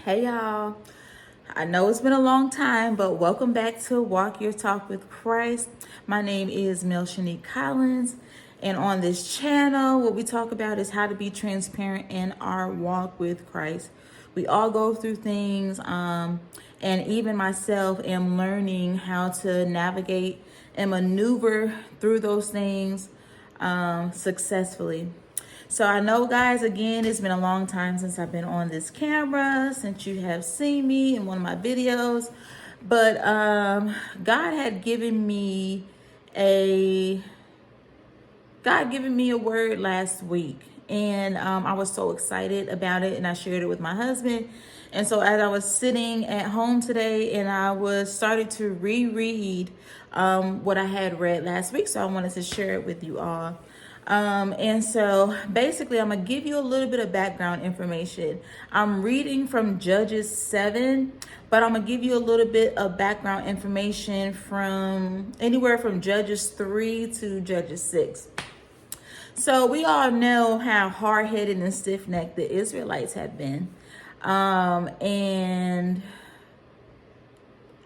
Hey y'all, I know it's been a long time, but welcome back to Walk Your Talk with Christ. My name is Shanique Collins, and on this channel, what we talk about is how to be transparent in our walk with Christ. We all go through things, and even myself am learning how to navigate and maneuver through those things successfully. So I know, guys, again, it's been a long time since I've been on this camera, since you have seen me in one of my videos. But God had given me a word last week, and I was so excited about it, and I shared it with my husband. And so as I was sitting at home today, and I was started to reread what I had read last week, so I wanted to share it with you all. And so basically, I'm going to give you a little bit of background information. I'm reading from Judges 7, but I'm going to give you a little bit of background information from anywhere from Judges 3 to Judges 6. So we all know how hard-headed and stiff-necked the Israelites have been. And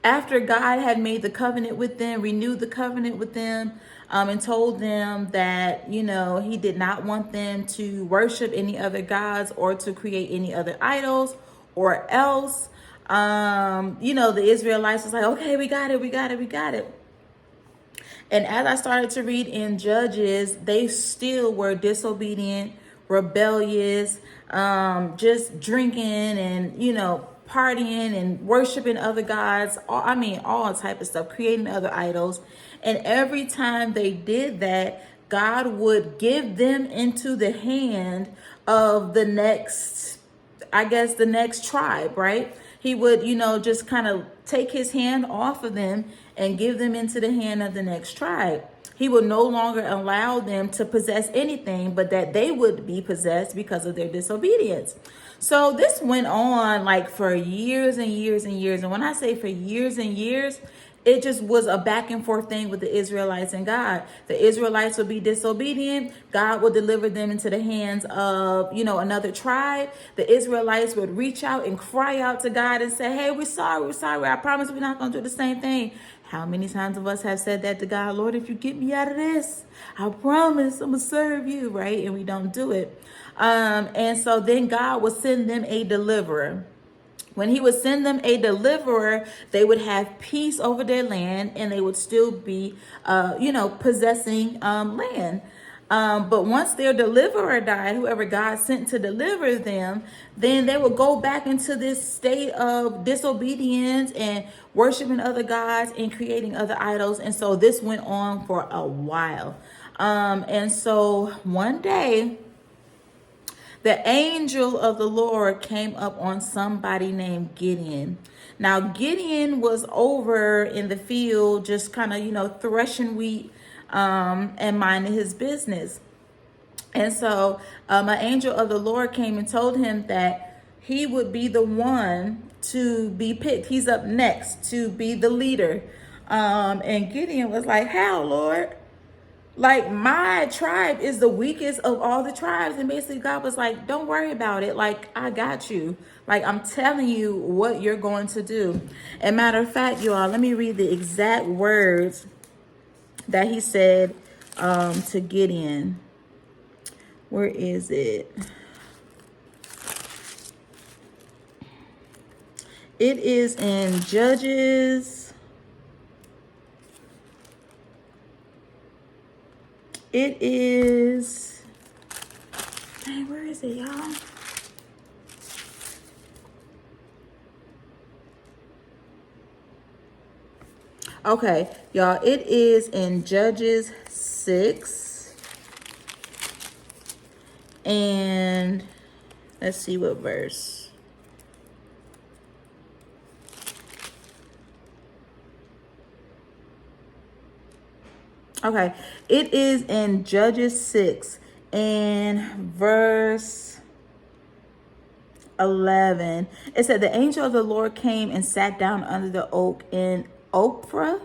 after God had made the covenant with them, renewed the covenant with them, and told them that, he did not want them to worship any other gods or to create any other idols or else, the Israelites was like, okay, we got it. And as I started to read in Judges, they still were disobedient, rebellious, just drinking and, partying and worshiping other gods. All type of stuff, creating other idols. And every time they did that, God would give them into the hand of the next tribe, right? He would, just kind of take his hand off of them and give them into the hand of the next tribe. He would no longer allow them to possess anything, but that they would be possessed because of their disobedience. So this went on like for years and years and years. And when I say for years and years, it just was a back and forth thing with the Israelites and God. The Israelites would be disobedient. God would deliver them into the hands of, another tribe. The Israelites would reach out and cry out to God and say, hey, we're sorry. I promise we're not going to do the same thing. How many times of us have said that to God? Lord, if you get me out of this, I promise I'm going to serve you, right? And we don't do it. And so then God would send them a deliverer. When he would send them a deliverer, they would have peace over their land and they would still be, possessing land. But once their deliverer died, whoever God sent to deliver them, then they would go back into this state of disobedience and worshiping other gods and creating other idols. And so this went on for a while. And so one day, the angel of the Lord came up on somebody named Gideon. Now, Gideon was over in the field, just kind of, threshing wheat and minding his business. And so an angel of the Lord came and told him that he would be the one to be picked. He's up next to be the leader. And Gideon was like, how, Lord? Like, my tribe is the weakest of all the tribes. And basically God was like, don't worry about it. Like, I got you. Like, I'm telling you what you're going to do. And matter of fact, you all, let me read the exact words that he said to Gideon. Where is it? It is in Judges. It is, hey, where is it, y'all? Okay, y'all, it is in Judges 6. And let's see what verse. Okay, it is in Judges 6 and verse 11. It said, the angel of the Lord came and sat down under the oak in Ophrah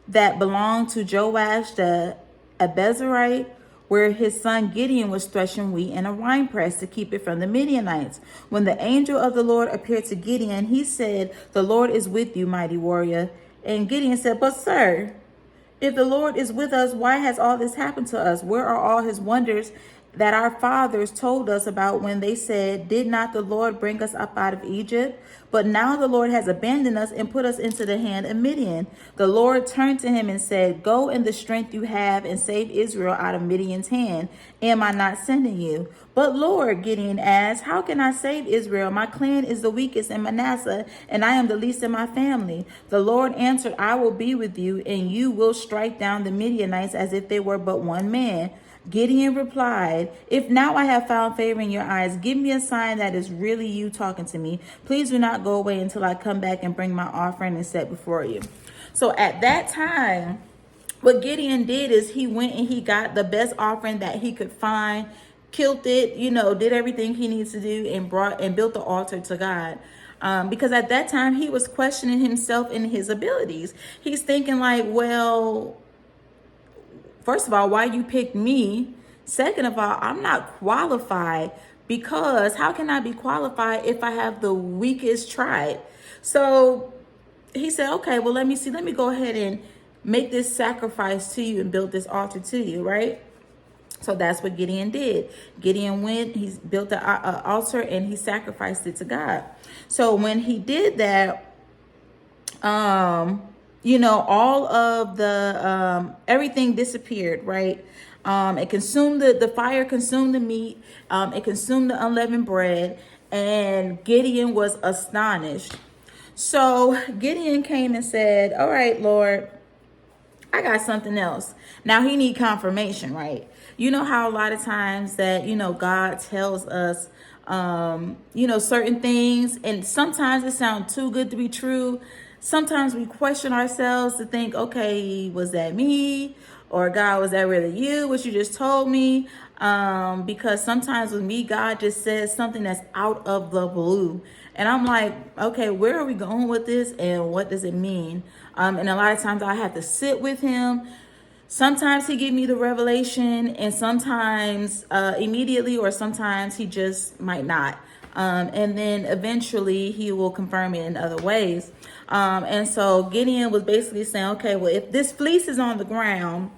that belonged to Joash the Abezrite, where his son Gideon was threshing wheat in a winepress to keep it from the Midianites. When the angel of the Lord appeared to Gideon, he said, "The Lord is with you, mighty warrior." And Gideon said, "But sir, if the Lord is with us, why has all this happened to us? Where are all his wonders that our fathers told us about when they said, 'Did not the Lord bring us up out of Egypt?' But now the Lord has abandoned us and put us into the hand of Midian." The Lord turned to him and said, "Go in the strength you have and save Israel out of Midian's hand. Am I not sending you?" "But Lord," Gideon asked, "how can I save Israel? My clan is the weakest in Manasseh, and I am the least in my family." The Lord answered, "I will be with you, and you will strike down the Midianites as if they were but one man." Gideon replied, "If now I have found favor in your eyes, give me a sign that is really you talking to me. Please do not go away until I come back and bring my offering and set before you." So at that time, what Gideon did is he went and he got the best offering that he could find, killed it, did everything he needs to do, and built the altar to God. Because at that time he was questioning himself and his abilities. He's thinking like, well, first of all, why you picked me? Second of all, I'm not qualified, because how can I be qualified if I have the weakest tribe? So he said, okay, well, let me see. Let me go ahead and make this sacrifice to you and build this altar to you, right? So that's what Gideon did. Gideon went, he built the altar and he sacrificed it to God. So when he did that, all of the everything disappeared, right? It consumed the fire consumed the meat, it consumed the unleavened bread, and Gideon was astonished. So Gideon came and said, "All right, Lord, I got something else." Now he need confirmation, right? You know how a lot of times that, God tells us, certain things, and sometimes it sounds too good to be true. Sometimes we question ourselves to think, okay, was that me? Or God, was that really you, what you just told me? Because sometimes with me, God just says something that's out of the blue. And I'm like, okay, where are we going with this? And what does it mean? And a lot of times I have to sit with him. Sometimes he give me the revelation, and sometimes immediately, or sometimes he just might not. And then eventually he will confirm it in other ways. And so Gideon was basically saying, okay, well, if this fleece is on the ground,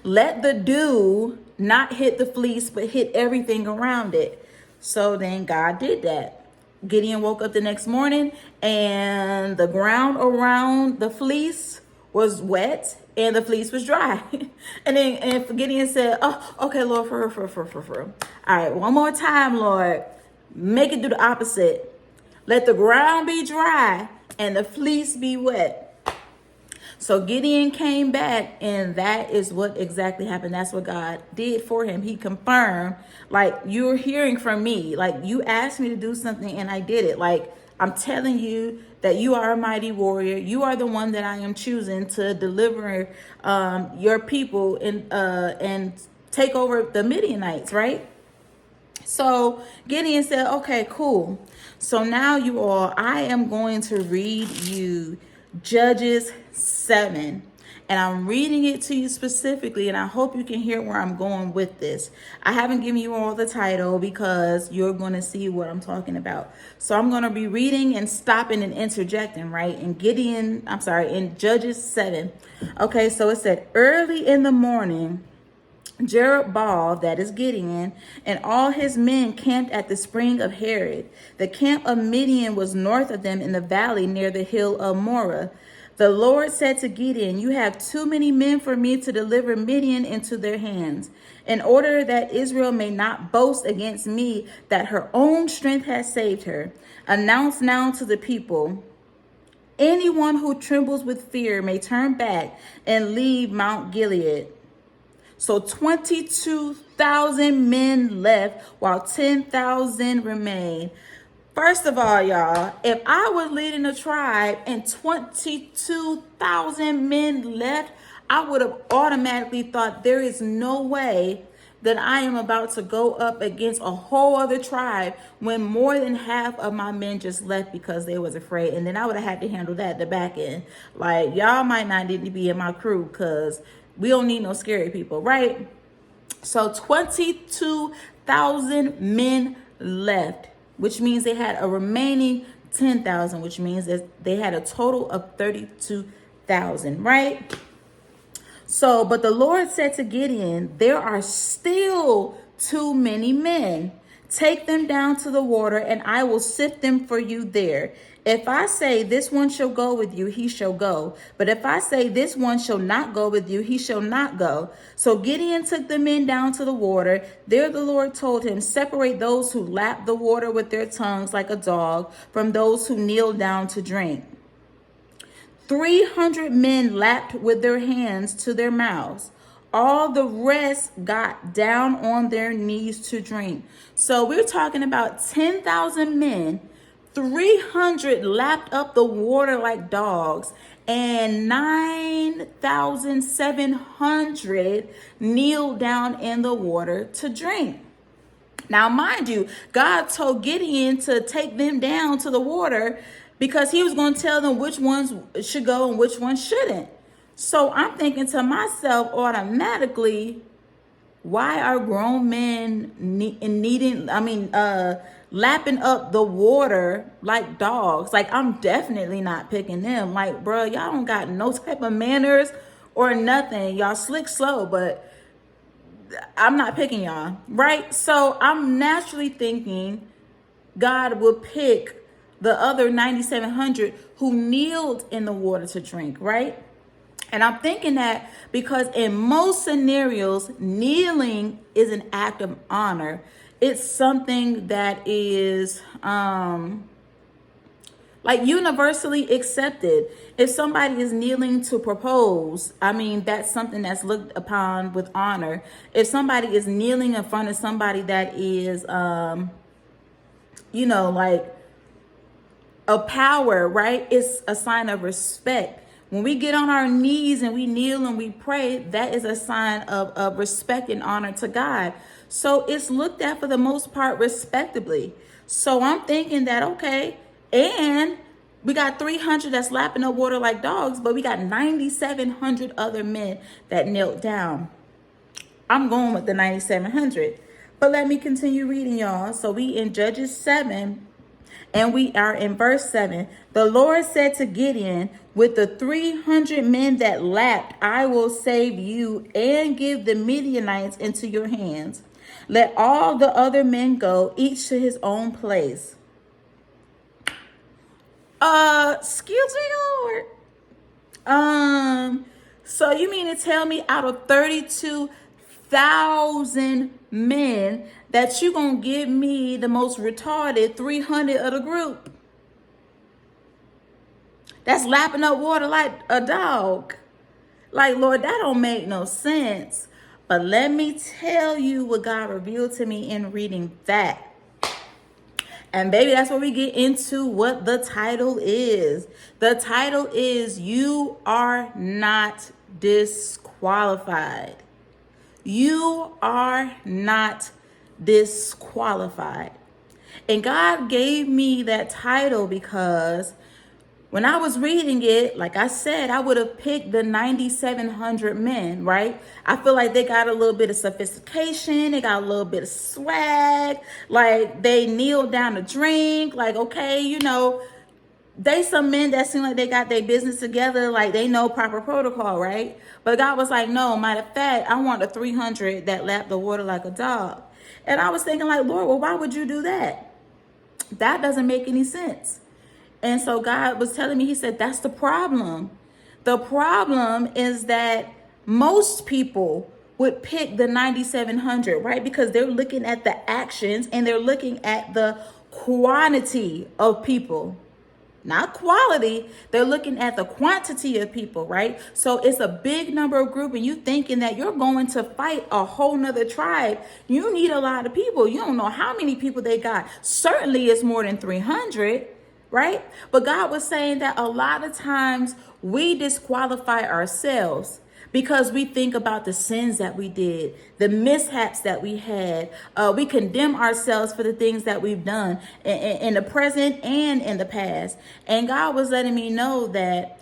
let the dew not hit the fleece, but hit everything around it. So then God did that. Gideon woke up the next morning and the ground around the fleece was wet and the fleece was dry. and Gideon said, "Oh, okay, Lord, for. All right, one more time, Lord. Make it do the opposite. Let the ground be dry and the fleece be wet." So Gideon came back, and that is what exactly happened. That's what God did for him. He confirmed, like, you're hearing from me. Like, you asked me to do something and I did it. Like, I'm telling you that you are a mighty warrior. You are the one that I am choosing to deliver your people and take over the Midianites, right? So Gideon said, okay, cool. So now you all, I am going to read you Judges 7. And I'm reading it to you specifically, and I hope you can hear where I'm going with this. I haven't given you all the title because you're going to see what I'm talking about. So I'm going to be reading and stopping and interjecting, right? In Judges 7. Okay, so it said, early in the morning, Jerubbaal, that is Gideon, and all his men camped at the spring of Harod. The camp of Midian was north of them in the valley near the hill of Moreh. The Lord said to Gideon, "You have too many men for me to deliver Midian into their hands. In order that Israel may not boast against me that her own strength has saved her, announce now to the people, anyone who trembles with fear may turn back and leave Mount Gilead." So 22,000 men left while 10,000 remained. First of all, y'all, if I was leading a tribe and 22,000 men left, I would have automatically thought there is no way that I am about to go up against a whole other tribe when more than half of my men just left because they was afraid. And then I would have had to handle that at the back end. Like, y'all might not need to be in my crew because we don't need no scary people, right? So 22,000 men left, which means they had a remaining 10,000, which means that they had a total of 32,000, right? So, but the Lord said to Gideon, there are still too many men. Take them down to the water, and I will sift them for you there. If I say this one shall go with you, he shall go. But if I say this one shall not go with you, he shall not go. So Gideon took the men down to the water. There the Lord told him, separate those who lap the water with their tongues like a dog from those who kneel down to drink. 300 men lapped with their hands to their mouths. All the rest got down on their knees to drink. So we're talking about 10,000 men, 300 lapped up the water like dogs, and 9,700 kneeled down in the water to drink. Now, mind you, God told Gideon to take them down to the water because he was going to tell them which ones should go and which ones shouldn't. So I'm thinking to myself automatically, why are grown men lapping up the water like dogs? Like, I'm definitely not picking them. Like, bro, y'all don't got no type of manners or nothing. Y'all slick slow, but I'm not picking y'all, right? So I'm naturally thinking God will pick the other 9,700 who kneeled in the water to drink, right? And I'm thinking that because in most scenarios, kneeling is an act of honor. It's something that is like universally accepted. If somebody is kneeling to propose, I mean, that's something that's looked upon with honor. If somebody is kneeling in front of somebody that is, like a power, right? It's a sign of respect. When we get on our knees and we kneel and we pray, that is a sign of respect and honor to God. So it's looked at for the most part respectably. So I'm thinking that, okay, and we got 300 that's lapping up water like dogs, but we got 9,700 other men that knelt down. I'm going with the 9,700. But let me continue reading, y'all. So we in Judges 7, and we are in verse 7. The Lord said to Gideon, with the 300 men that lapped, I will save you and give the Midianites into your hands. Let all the other men go, each to his own place. Excuse me, Lord. So you mean to tell me out of 32,000 men that you gonna give me the most retarded 300 of the group? That's lapping up water like a dog. Like, Lord, that don't make no sense. But let me tell you what God revealed to me in reading that. And baby, that's where we get into what the title is. The title is You Are Not Disqualified. You are not disqualified. And God gave me that title because when I was reading it, like I said, I would have picked the 9,700 men, right? I feel like they got a little bit of sophistication. They got a little bit of swag. Like, they kneel down to drink. Like, okay, they some men that seem like they got their business together. Like, they know proper protocol, right? But God was like, no, matter of fact, I want the 300 that lap the water like a dog. And I was thinking like, Lord, well, why would you do that? That doesn't make any sense. And so God was telling me, he said, that's the problem. The problem is that most people would pick the 9,700, right? Because they're looking at the actions and they're looking at the quantity of people, not quality. They're looking at the quantity of people, right? So it's a big number of group and you thinking that you're going to fight a whole nother tribe. You need a lot of people. You don't know how many people they got. Certainly it's more than 300. Right? But God was saying that a lot of times we disqualify ourselves because we think about the sins that we did, the mishaps that we had. We condemn ourselves for the things that we've done in the present and in the past. And God was letting me know that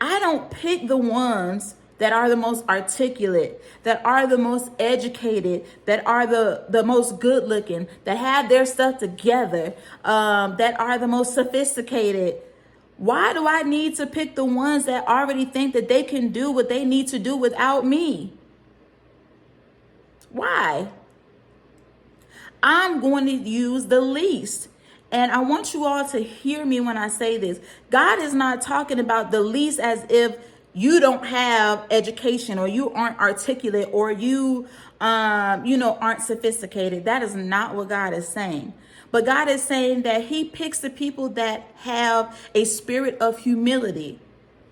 I don't pick the ones that are the most articulate, that are the most educated, that are the most good looking, that have their stuff together, that are the most sophisticated. Why do I need to pick the ones that already think that they can do what they need to do without me? Why? I'm going to use the least. And I want you all to hear me when I say this. God is not talking about the least as if you don't have education or you aren't articulate or you aren't sophisticated. That is not what God is saying. But God is saying that he picks the people that have a spirit of humility.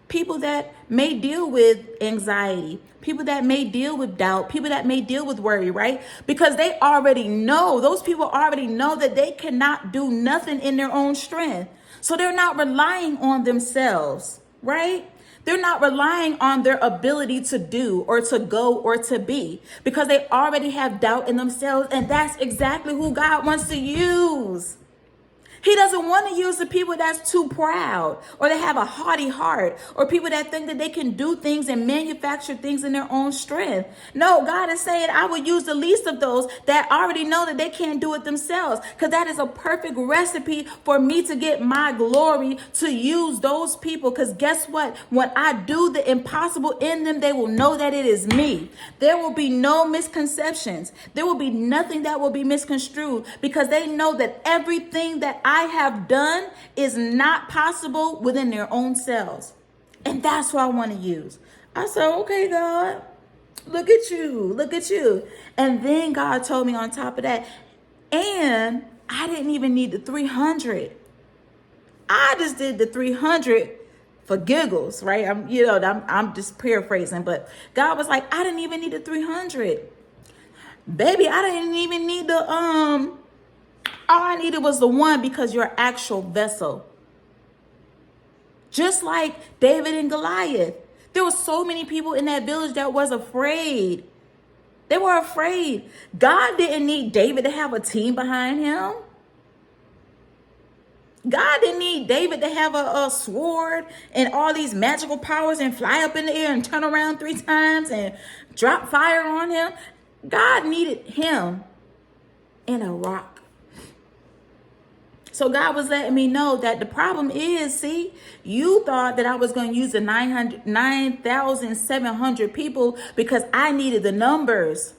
People that may deal with anxiety, people that may deal with doubt, people that may deal with worry, right? Because they already know, those people already know that they cannot do nothing in their own strength. So they're not relying on themselves, right? They're not relying on their ability to do or to go or to be because they already have doubt in themselves. And that's exactly who God wants to use. He doesn't want to use the people that's too proud or they have a haughty heart or people that think that they can do things and manufacture things in their own strength. No, God is saying I will use the least of those that already know that they can't do it themselves, because that is a perfect recipe for me to get my glory, to use those people. Because guess what? When I do the impossible in them, they will know that it is me. There will be no misconceptions. There will be nothing that will be misconstrued because they know that everything that I have done is not possible within their own selves. And that's what I want to use. I said, okay, God, look at you. Look at you. And then God told me on top of that, and I didn't even need the 300. I just did the 300 for giggles, right? I'm just paraphrasing, but God was like, I didn't even need the 300. Baby, I didn't even need the all I needed was the one, because you're an actual vessel. Just like David and Goliath. There were so many people in that village that was afraid. They were afraid. God didn't need David to have a team behind him. God didn't need David to have a sword and all these magical powers and fly up in the air and turn around 3 times and drop fire on him. God needed him in a rock. So God was letting me know that the problem is, see, you thought that I was going to use the 9,700 people because I needed the numbers.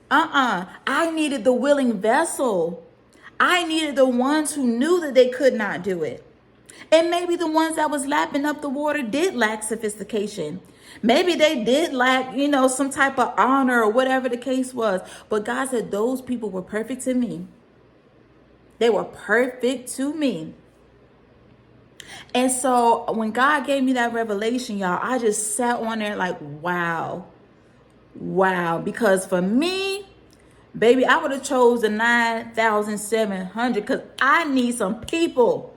I needed the willing vessel. I needed the ones who knew that they could not do it. And maybe the ones that was lapping up the water did lack sophistication. Maybe they did lack, some type of honor or whatever the case was. But God said those people were perfect to me. They were perfect to me. And so when God gave me that revelation, y'all, I just sat on there like, wow. Because for me, baby, I would have chose the 9,700 because I need some people.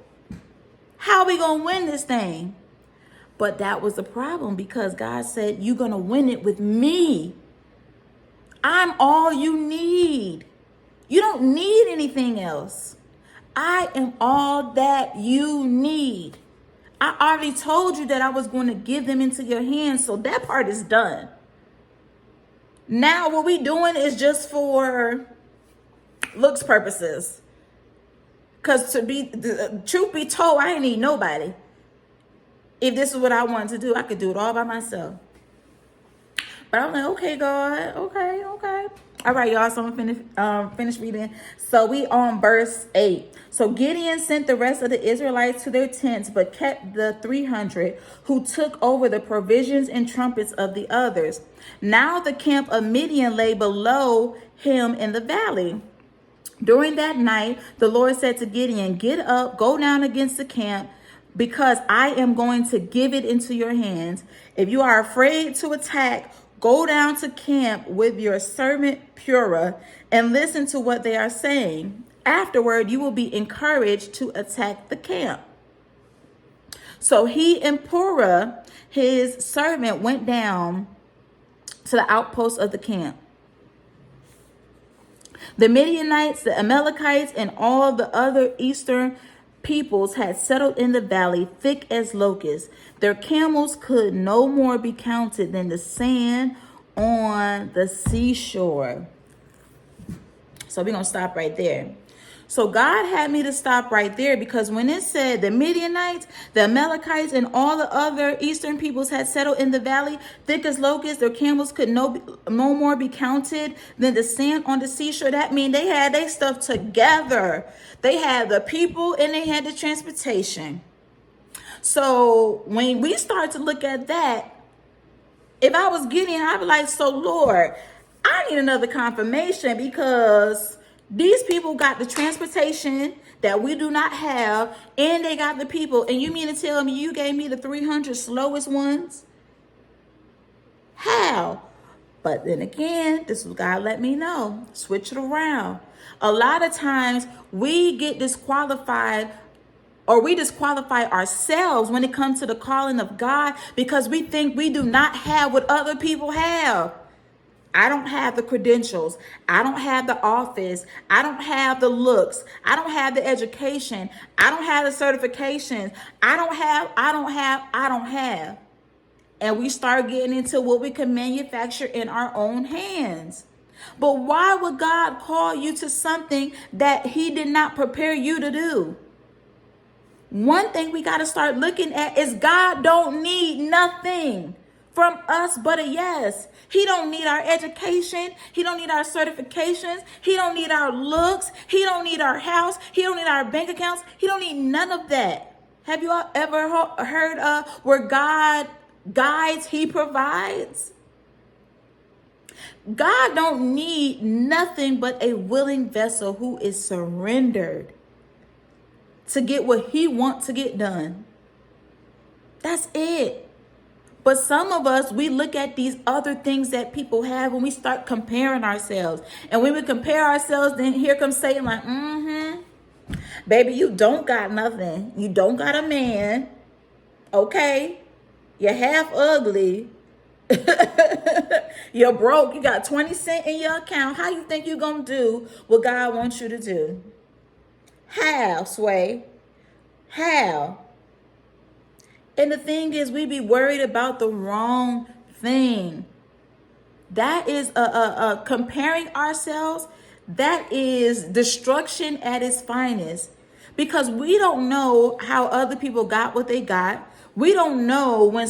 How are we going to win this thing? But that was the problem, because God said, you're going to win it with me. I'm all you need. You don't need anything else. I am all that you need. I already told you that I was going to give them into your hands, so that part is done. Now what we doing is just for looks purposes. Because the truth be told, I ain't need nobody. If this is what I wanted to do, I could do it all by myself. But I'm like, okay, God, okay. All right, y'all, so I'm gonna finish reading. So we on verse 8. So Gideon sent the rest of the Israelites to their tents, but kept the 300 who took over the provisions and trumpets of the others. Now the camp of Midian lay below him in the valley. During that night, the Lord said to Gideon, get up, go down against the camp, because I am going to give it into your hands. If you are afraid to attack, go down to camp with your servant Purah and listen to what they are saying. Afterward, you will be encouraged to attack the camp. So he and Purah, his servant, went down to the outposts of the camp. The Midianites, the Amalekites, and all the other eastern peoples had settled in the valley, thick as locusts. Their camels could no more be counted than the sand on the seashore. So we're going to stop right there. So God had me to stop right there because when it said the Midianites, the Amalekites, and all the other eastern peoples had settled in the valley, thick as locusts, their camels could no more be counted than the sand on the seashore. That means they had their stuff together. They had the people and they had the transportation. So when we start to look at that, if I was Gideon, I'd be like, so Lord, I need another confirmation because these people got the transportation that we do not have, and they got the people. And you mean to tell me you gave me the 300 slowest ones? How? But then again, this is what God let me know. Switch it around. A lot of times we get disqualified or we disqualify ourselves when it comes to the calling of God because we think we do not have what other people have. I don't have the credentials. I don't have the office. I don't have the looks. I don't have the education. I don't have the certifications. I don't have. And we start getting into what we can manufacture in our own hands. But why would God call you to something that he did not prepare you to do? One thing we got to start looking at is God don't need nothing from us but a yes. He don't need our education. He don't need our certifications. He don't need our looks. He don't need our house. He don't need our bank accounts. He don't need none of that. Have you all ever heard where God guides, he provides? God don't need nothing but a willing vessel who is surrendered to get what he wants to get done. That's it. But some of us, we look at these other things that people have and we start comparing ourselves. And when we compare ourselves, then here comes Satan like, baby, you don't got nothing. You don't got a man. Okay. You're half ugly. You're broke. You got 20 cents in your account. How you think you're going to do what God wants you to do? How, Sway? How? And the thing is, we be worried about the wrong thing. That is comparing ourselves. That is destruction at its finest. Because we don't know how other people got what they got. We don't know when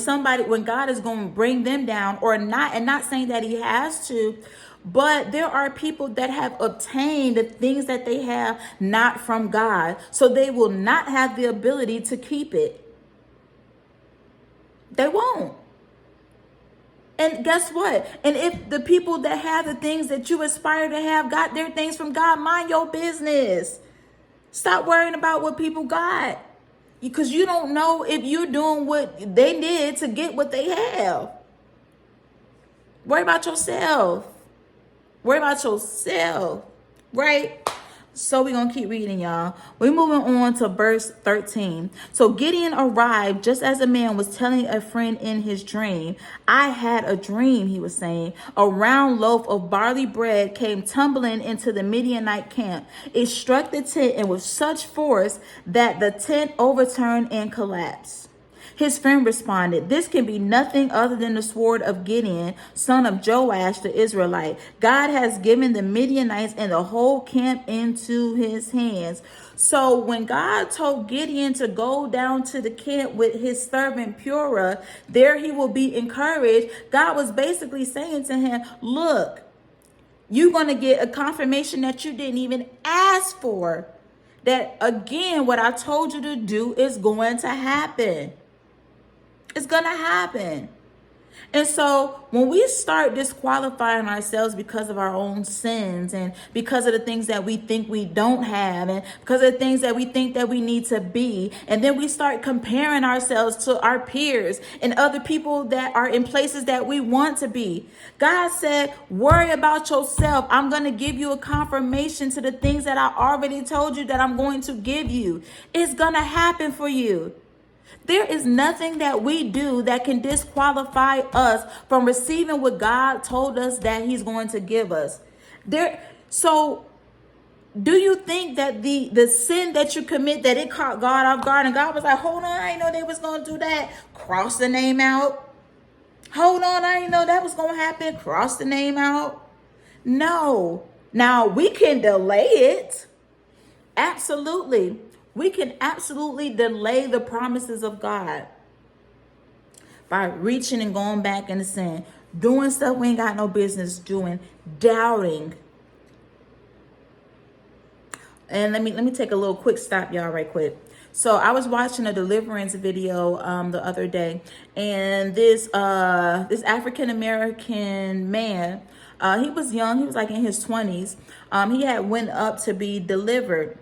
God is going to bring them down or not, and not saying that he has to, but there are people that have obtained the things that they have not from God. So they will not have the ability to keep it. They won't. And guess what? And if the people that have the things that you aspire to have got their things from God, mind your business. Stop worrying about what people got. Because you don't know if you're doing what they did to get what they have. Worry about yourself. Worry about yourself. Right? So we're going to keep reading, y'all. We're moving on to verse 13. So Gideon arrived just as a man was telling a friend in his dream. I had a dream, he was saying. A round loaf of barley bread came tumbling into the Midianite camp. It struck the tent and with such force that the tent overturned and collapsed. His friend responded, this can be nothing other than the sword of Gideon, son of Joash the Israelite. God has given the Midianites and the whole camp into his hands. So when God told Gideon to go down to the camp with his servant Purah, there he will be encouraged. God was basically saying to him, look, you're going to get a confirmation that you didn't even ask for. That again, what I told you to do is going to happen. It's going to happen. And so when we start disqualifying ourselves because of our own sins and because of the things that we think we don't have and because of the things that we think that we need to be, and then we start comparing ourselves to our peers and other people that are in places that we want to be. God said, worry about yourself. I'm going to give you a confirmation to the things that I already told you that I'm going to give you. It's going to happen for you. There is nothing that we do that can disqualify us from receiving what God told us that he's going to give us. So Do you think that the sin that you commit, that it caught God off guard, and God was like, hold on, I didn't know they was going to do that. Cross the name out. Hold on, I didn't know that was going to happen. Cross the name out. No. Now, we can delay it. Absolutely. We can absolutely delay the promises of God by reaching and going back into sin, doing stuff we ain't got no business doing, doubting. And let me take a little quick stop, y'all, right quick. So I was watching a deliverance video the other day, and this African American man, he was young, he was like in his 20s. He had went up to be delivered.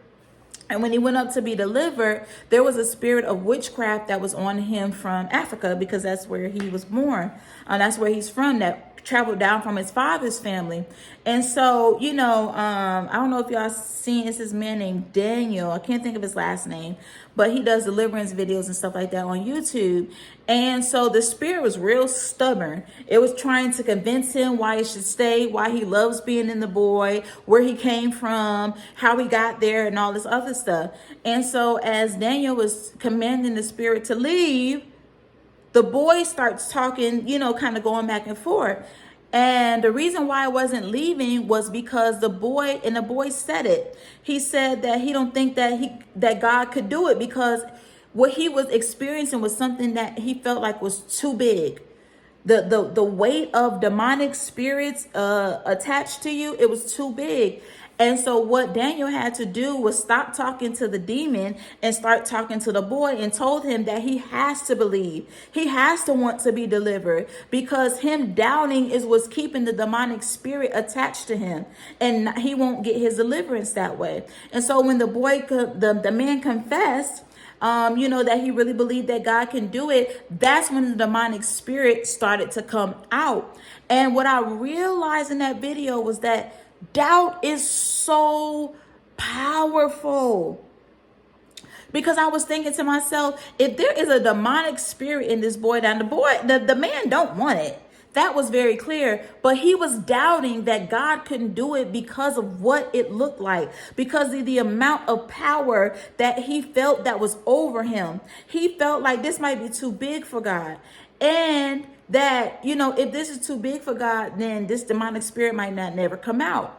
And when he went up to be delivered, there was a spirit of witchcraft that was on him from Africa, because that's where he was born. That's where he's from, that traveled down from his father's family. And so, I don't know if y'all seen, it's this man named Daniel. I can't think of his last name, but he does deliverance videos and stuff like that on YouTube. And so the spirit was real stubborn. It was trying to convince him why he should stay, why he loves being in the boy, where he came from, how he got there, and all this other stuff. And so as Daniel was commanding the spirit to leave, the boy starts talking, kind of going back and forth. And the reason why I wasn't leaving was because the boy said it. He said that he don't think that God could do it, because what he was experiencing was something that he felt like was too big. The weight of demonic spirits attached to you, it was too big. And so what Daniel had to do was stop talking to the demon and start talking to the boy, and told him that he has to believe. He has to want to be delivered, because him doubting is what's keeping the demonic spirit attached to him, and he won't get his deliverance that way. And so when the man confessed, that he really believed that God can do it, that's when the demonic spirit started to come out. And what I realized in that video was that doubt is so powerful. Because I was thinking to myself, if there is a demonic spirit in this boy, then the man don't want it. That was very clear, but he was doubting that God couldn't do it because of what it looked like, because of the amount of power that he felt that was over him. He felt like this might be too big for God, and that, if this is too big for God, then this demonic spirit might not never come out.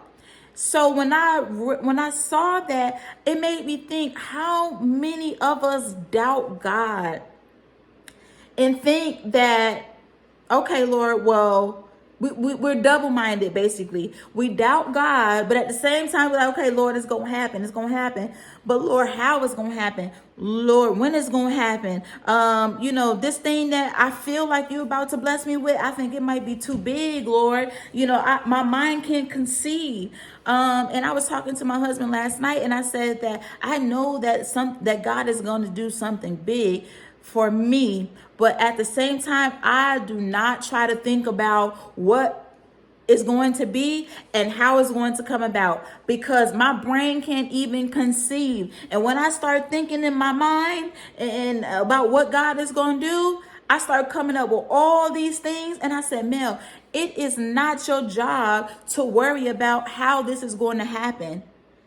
So when I saw that, it made me think, how many of us doubt God and think that, okay, Lord, well, we're double-minded, basically. We doubt God, but at the same time, we're like, okay, Lord, it's going to happen. It's going to happen. But Lord, how it's going to happen? Lord, when it's going to happen? This thing that I feel like you're about to bless me with, I think it might be too big, Lord. My mind can't conceive. And I was talking to my husband last night, and I said that I know that God is going to do something big for me, but at the same time, I do not try to think about what is going to be and how it's going to come about, because my brain can't even conceive. And when I start thinking in my mind and about what God is going to do, I start coming up with all these things. And I said, Mel, it is not your job to worry about how this is going to happen.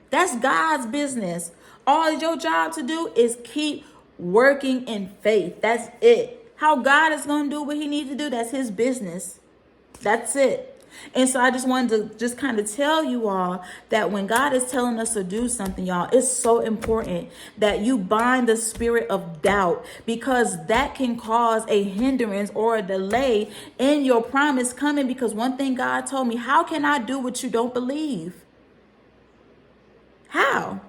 That's God's business. All your job to do is keep working in faith. That's it. How God is going to do what he needs to do, that's his business. That's it. And so I just wanted to just kind of tell you all that when God is telling us to do something, y'all, it's so important that you bind the spirit of doubt, because that can cause a hindrance or a delay in your promise coming. Because one thing God told me, how can I do what you don't believe? How?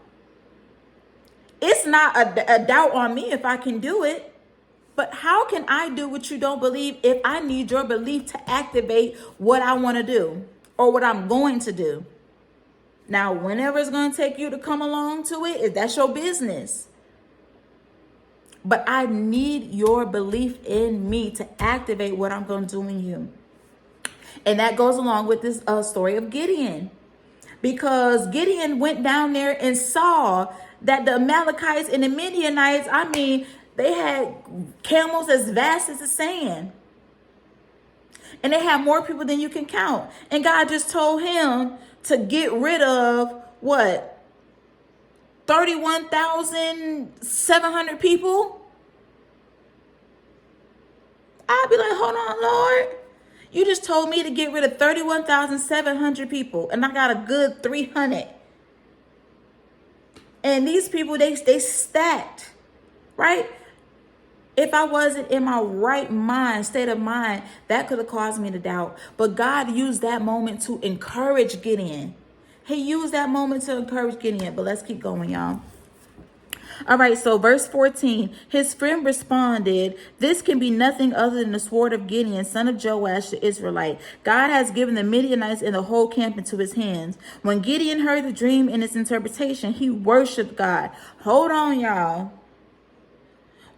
It's not a doubt on me if I can do it, but how can I do what you don't believe if I need your belief to activate what I want to do or what I'm going to do? Now, whenever it's going to take you to come along to it, that's your business. But I need your belief in me to activate what I'm going to do in you. And that goes along with this story of Gideon. Because Gideon went down there and saw that the Amalekites and the Midianites, they had camels as vast as the sand. And they had more people than you can count. And God just told him to get rid of what? 31,700 people, I'd be like, hold on, Lord. You just told me to get rid of 31,700 people, and I got a good 300. And these people, they stacked, right? If I wasn't in my right state of mind, that could have caused me to doubt. But God used that moment to encourage Gideon. He used that moment to encourage Gideon. But let's keep going, y'all. All right, so verse 14, his friend responded, this can be nothing other than the sword of Gideon, son of Joash, the Israelite. God has given the Midianites and the whole camp into his hands. When Gideon heard the dream and its interpretation, he worshiped God. Hold on, y'all.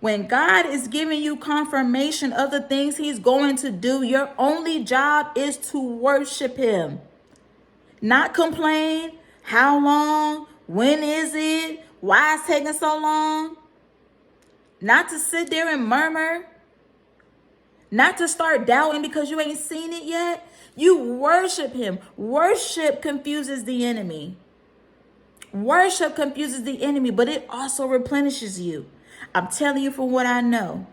When God is giving you confirmation of the things he's going to do, your only job is to worship him. Not complain. How long? When is it? Why it's taking so long? Not to sit there and murmur. Not to start doubting because you ain't seen it yet. You worship him. Worship confuses the enemy. Worship confuses the enemy, but it also replenishes you. I'm telling you from what I know.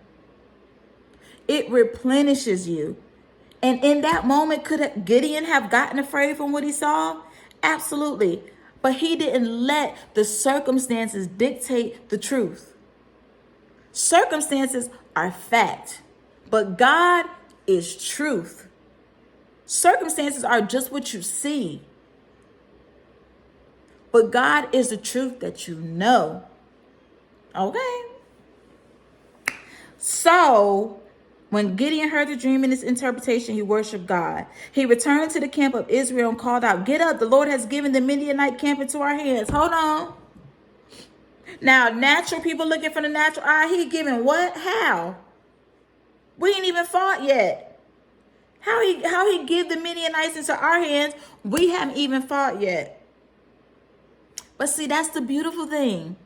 It replenishes you. And in that moment, could Gideon have gotten afraid from what he saw? Absolutely. But he didn't let the circumstances dictate the truth. Circumstances are fact, but God is truth. Circumstances are just what you see. But God is the truth that you know. Okay? So, when Gideon heard the dream and its interpretation, he worshiped God. He returned to the camp of Israel and called out, get up, the Lord has given the Midianite camp into our hands. Hold on. Now, natural people looking from the natural eye, he giving what? How? We ain't even fought yet. How he give the Midianites into our hands? We haven't even fought yet. But see, that's the beautiful thing.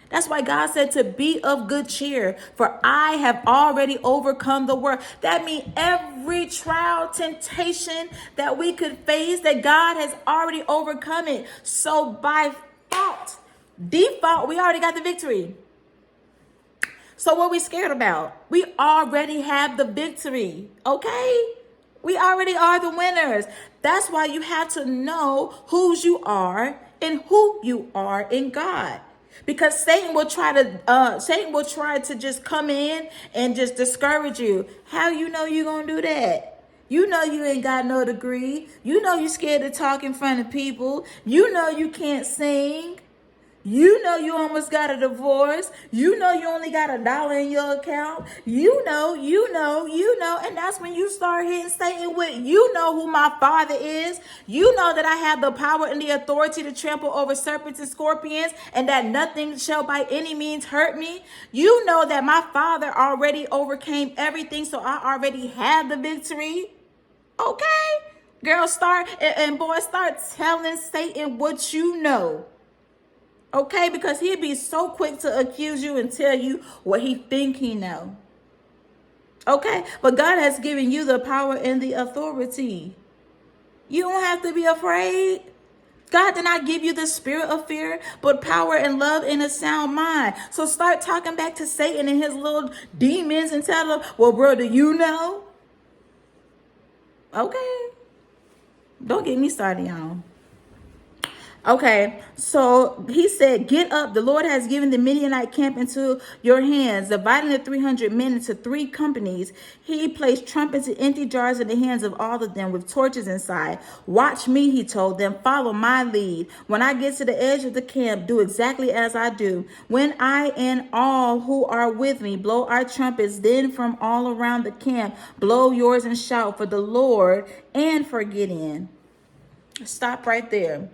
That's why God said to be of good cheer, for I have already overcome the world. That means every trial, temptation that we could face, that God has already overcome it. So by default, we already got the victory. So what are we scared about? We already have the victory, okay? We already are the winners. That's why you have to know whose you are and who you are in God. Because Satan will try to just come in and just discourage you. How you know you're going to do that? You know you ain't got no degree. You know you're scared to talk in front of people. You know you can't sing. You know you almost got a divorce. You know you only got $1 in your account. You know. And that's when you start hitting Satan with, you know who my Father is. You know that I have the power and the authority to trample over serpents and scorpions, and that nothing shall by any means hurt me. You know that my Father already overcame everything, so I already have the victory. Okay? Girl, start telling Satan what you know. Okay, because he'd be so quick to accuse you and tell you what he think he know. Okay, but God has given you the power and the authority. You don't have to be afraid. God did not give you the spirit of fear, but power and love and a sound mind. So start talking back to Satan and his little demons and tell them, well, bro, do you know? Okay. Don't get me started, y'all. Okay, so he said, get up. The Lord has given the Midianite camp into your hands, dividing the 300 men into 3 companies. He placed trumpets and empty jars in the hands of all of them with torches inside. Watch me, he told them. Follow my lead. When I get to the edge of the camp, do exactly as I do. When I and all who are with me blow our trumpets, then from all around the camp, blow yours and shout for the Lord and for Gideon. Stop right there.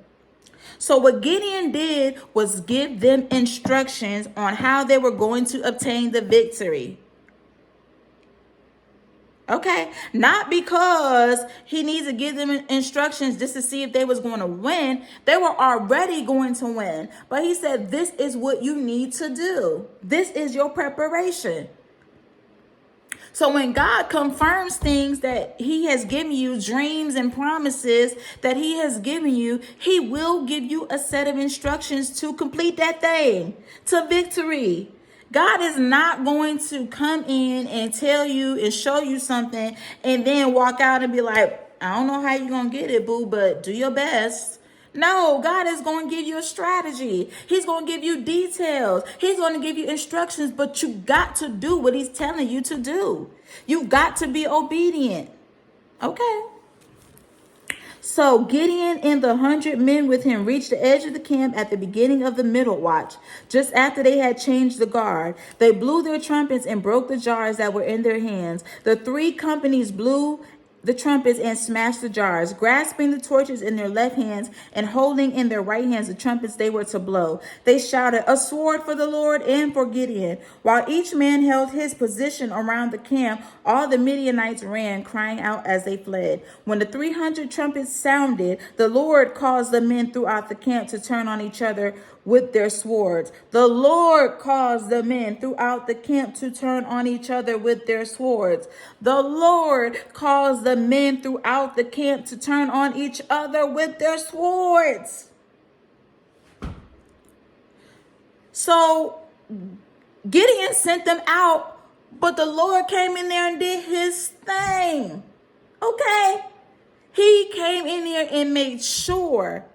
So what Gideon did was give them instructions on how they were going to obtain the victory. Okay, not because he needs to give them instructions just to see if they was going to win. They were already going to win. But he said, this is what you need to do. This is your preparation. So when God confirms things that he has given you, dreams and promises that he has given you, he will give you a set of instructions to complete that thing to victory. God is not going to come in and tell you and show you something and then walk out and be like, I don't know how you're going to get it, boo, but do your best. No, God is going to give you a strategy. He's going to give you details. He's going to give you instructions, but you got to do what he's telling you to do. You got to be obedient. Okay. So Gideon and the 100 men with him reached the edge of the camp at the beginning of the middle watch, just after they had changed the guard. They blew their trumpets and broke the jars that were in their hands. The three companies blew the trumpets and smashed the jars, grasping the torches in their left hands and holding in their right hands the trumpets they were to blow. They shouted, "A sword for the Lord and for Gideon." While each man held his position around the camp, all the Midianites ran, crying out as they fled. When the 300 trumpets sounded, the Lord caused the men throughout the camp to turn on each other with their swords. The Lord caused the men throughout the camp to turn on each other with their swords. The Lord caused the men throughout the camp to turn on each other with their swords. So Gideon sent them out, but the Lord came in there and did his thing. Okay? He came in there and made sure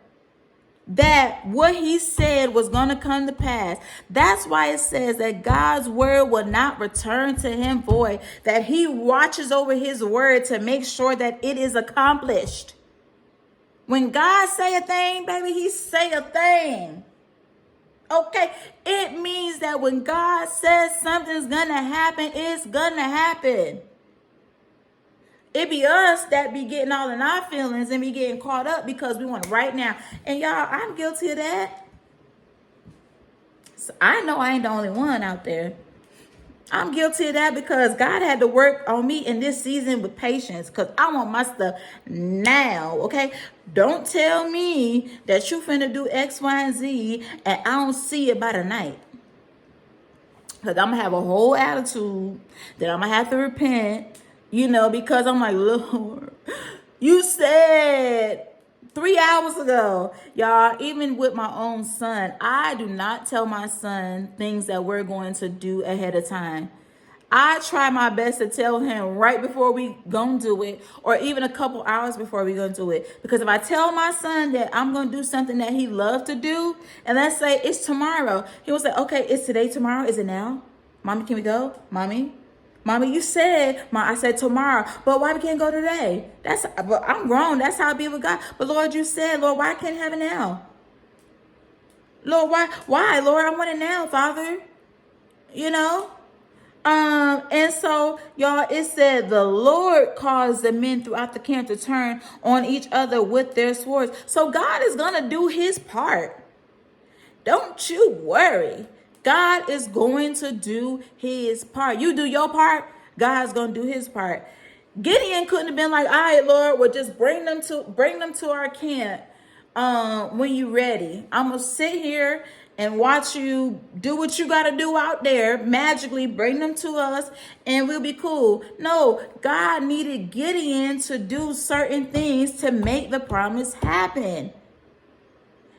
that what he said was going to come to pass. That's why it says that God's word will not return to him void, that he watches over his word to make sure that it is accomplished. When God say a thing, baby, he say a thing. Okay, it means that when God says something's going to happen, it's going to happen. It be us that be getting all in our feelings and be getting caught up because we want it right now. And y'all, I'm guilty of that. So I know I ain't the only one out there. I'm guilty of that because God had to work on me in this season with patience because I want my stuff now, okay? Don't tell me that you finna do X, Y, and Z and I don't see it by the night. Because I'm going to have a whole attitude that I'm going to have to repent. Because I'm like, Lord, you said 3 hours ago, y'all, even with my own son, I do not tell my son things that we're going to do ahead of time. I try my best to tell him right before we gonna do it, or even a couple hours before we gonna do it. Because if I tell my son that I'm gonna do something that he loves to do, and let's say it's tomorrow, he will say, okay, is today tomorrow? Is it now? Mommy, can we go? Mommy, you said, I said tomorrow, but why we can't go today? But I'm grown. That's how I be with God. But Lord, you said, Lord, why can't I have it now? Lord, why? Lord, I want it now, Father. And so, y'all, it said the Lord caused the men throughout the camp to turn on each other with their swords. So God is going to do his part. Don't you worry. God is going to do his part. You do your part, God's going to do his part. Gideon couldn't have been like, all right, Lord, well, just bring them to our camp when you're ready. I'm going to sit here and watch you do what you got to do out there. Magically bring them to us and we'll be cool. No, God needed Gideon to do certain things to make the promise happen.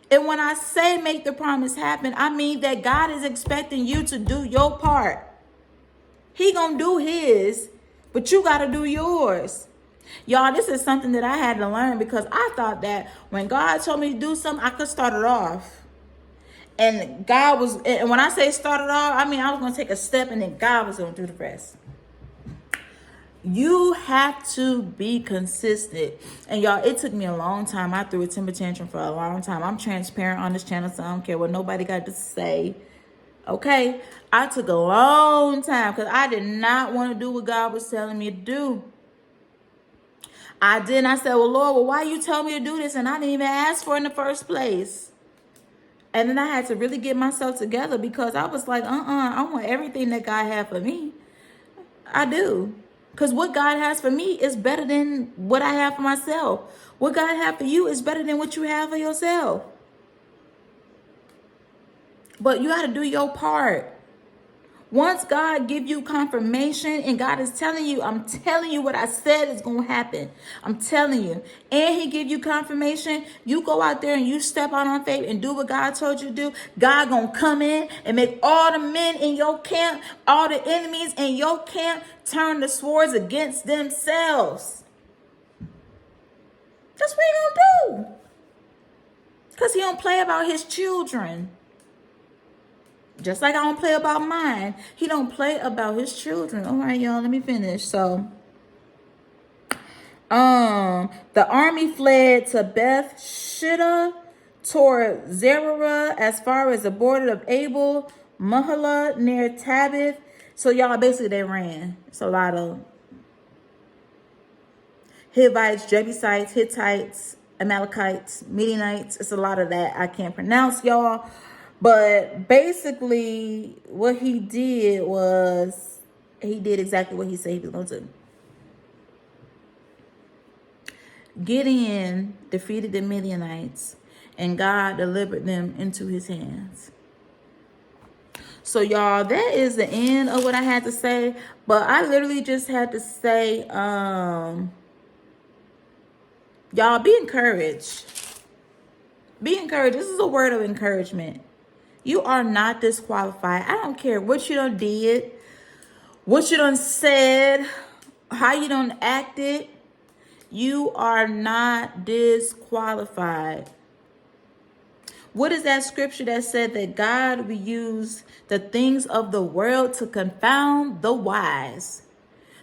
And when I say make the promise happen, I mean that God is expecting you to do your part. He gonna do his, but you got to do yours. Y'all, this is something that I had to learn because I thought that when God told me to do something, I could start it off. And when I say start it off, I mean I was going to take a step and then God was going to do the rest. You have to be consistent. And y'all, it took me a long time. I threw a temper tantrum for a long time. I'm transparent on this channel, so I don't care what nobody got to say. Okay? I took a long time because I did not want to do what God was telling me to do. I said, well, Lord, why you tell me to do this? And I didn't even ask for it in the first place. And then I had to really get myself together because I was like, I want everything that God had for me. I do. Because what God has for me is better than what I have for myself. What God has for you is better than what you have for yourself. But you got to do your part. Once God give you confirmation and God is telling you, I'm telling you what I said is going to happen. I'm telling you. And he give you confirmation, you go out there and you step out on faith and do what God told you to do. God going to come in and make all the men in your camp, all the enemies in your camp turn the swords against themselves. That's what he going to do. Because he don't play about his children. Just like I don't play about mine. He don't play about his children. All right, y'all, let me finish. So, the army fled to Beth Shittah toward Zerah as far as the border of Abel, Mahlah near Tabith. So y'all, basically they ran. It's a lot of Hivites, Jebusites, Hittites, Amalekites, Midianites. It's a lot of that I can't pronounce, y'all. But basically, what he did was he did exactly what he said he was going to do. Gideon defeated the Midianites, and God delivered them into his hands. So, y'all, that is the end of what I had to say. But I literally just had to say, y'all, be encouraged. Be encouraged. This is a word of encouragement. You are not disqualified. I don't care what you done did, what you done said, how you done acted. You are not disqualified. What is that scripture that said that God will use the things of the world to confound the wise?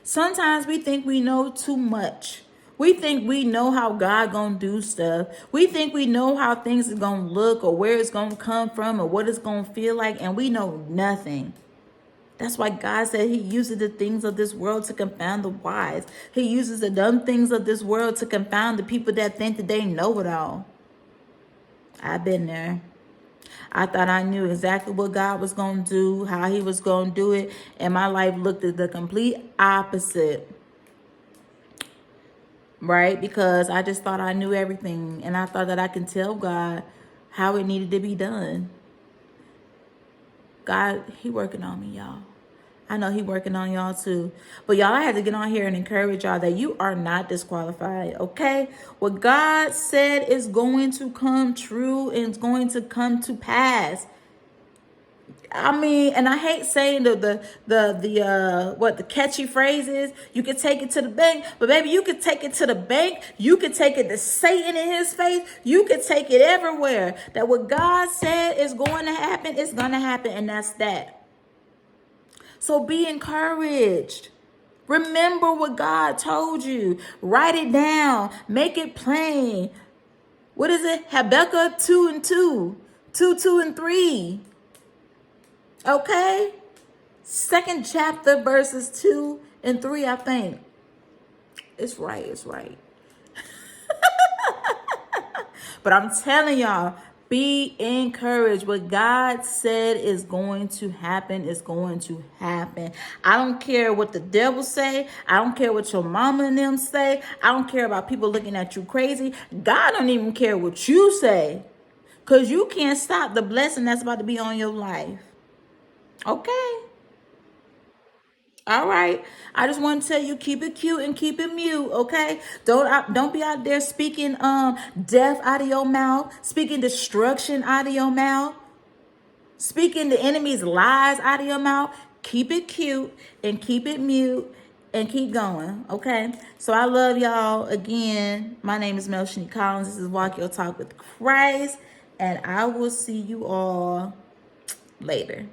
Sometimes we think we know too much. We think we know how God gonna do stuff. We think we know how things are gonna look or where it's gonna come from or what it's gonna feel like, and we know nothing. That's why God said he uses the things of this world to confound the wise. He uses the dumb things of this world to confound the people that think that they know it all. I've been there. I thought I knew exactly what God was going to do, how he was going to do it, and my life looked at the complete opposite. Right? Because I just thought I knew everything, and I thought that I could tell God how it needed to be done. God, he working on me, y'all. I know he working on y'all too. But y'all, I had to get on here and encourage y'all that you are not disqualified, okay? What God said is going to come true and it's going to come to pass. I mean, and I hate saying the catchy phrase is, you can take it to the bank, but baby, you could take it to the bank. You could take it to Satan in his face. You could take it everywhere. That what God said is going to happen, it's going to happen, and that's that. So be encouraged. Remember what God told you. Write it down. Make it plain. What is it? Habakkuk 2:2. 2:3. Okay? Second chapter, verses 2 and 3, I think. It's right. It's right. But I'm telling y'all, be encouraged. What God said is going to happen is going to happen. I don't care what the devil say. I don't care what your mama and them say. I don't care about people looking at you crazy. God don't even care what you say. Because you can't stop the blessing that's about to be on your life. Okay? All right. I just want to tell you, keep it cute and keep it mute, okay? Don't be out there speaking death out of your mouth, speaking destruction out of your mouth, speaking the enemy's lies out of your mouth. Keep it cute and keep it mute and keep going, okay? So I love y'all. Again, my name is Melshani Collins. This is Walk Your Talk with Christ, and I will see you all later.